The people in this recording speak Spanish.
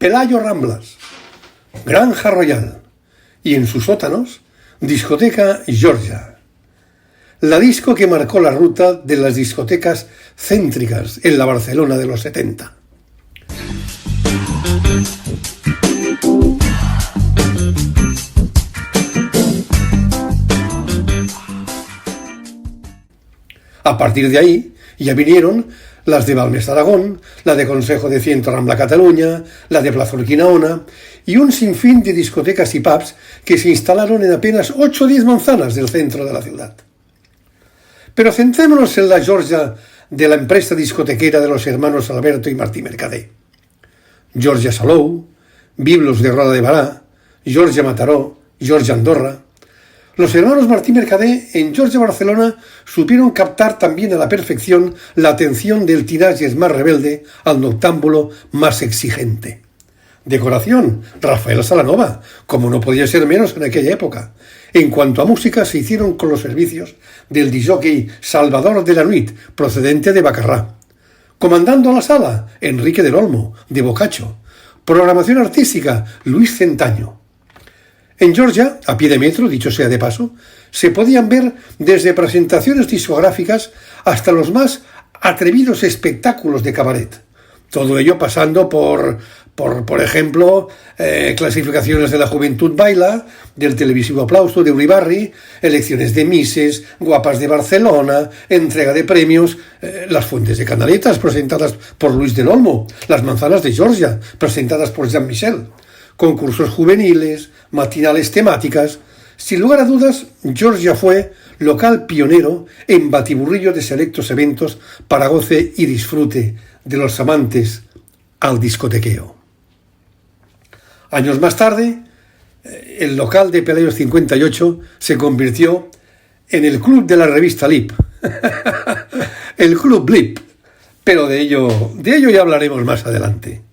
Pelayo Ramblas, Granja Royal y en sus sótanos, discoteca Georgia. La disco que marcó la ruta de las discotecas céntricas en la Barcelona de los 70. A partir de ahí ya vinieron las de Balmes Aragón, la de Consejo de Ciento Rambla Cataluña, la de Plaza Urquinaona y un sinfín de discotecas y pubs que se instalaron en apenas 8 o 10 manzanas del centro de la ciudad. Pero centrémonos en la Georgia de la empresa discotequera de los hermanos Alberto y Martí Mercadé. Georgia Salou, Biblos de Roda de Bará, Georgia Mataró, Georgia Andorra. Los hermanos Martí Mercadé en Georgia Barcelona supieron captar también a la perfección la atención del teenager más rebelde al noctámbulo más exigente. Decoración, Rafael Salanova, como no podía ser menos en aquella época. En cuanto a música, se hicieron con los servicios del disjockey Salvador de la Nuit, procedente de Bacarrá. Comandando la sala, Enrique del Olmo, de Boccaccio. Programación artística, Luis Centaño. En Georgia, a pie de metro, dicho sea de paso, se podían ver desde presentaciones discográficas hasta los más atrevidos espectáculos de cabaret. Todo ello pasando por ejemplo, clasificaciones de la Juventud Baila, del televisivo Aplauso de Uribarri, elecciones de Misses, Guapas de Barcelona, entrega de premios, las Fuentes de Canaletas presentadas por Luis del Olmo, las Manzanas de Georgia presentadas por Jean Michel, concursos juveniles, matinales temáticas. Sin lugar a dudas, Georgia fue local pionero en batiburrillo de selectos eventos para goce y disfrute de los amantes al discotequeo. Años más tarde, el local de Pelayo 58 se convirtió en el club de la revista Lip, el Club Lip, pero de ello ya hablaremos más adelante.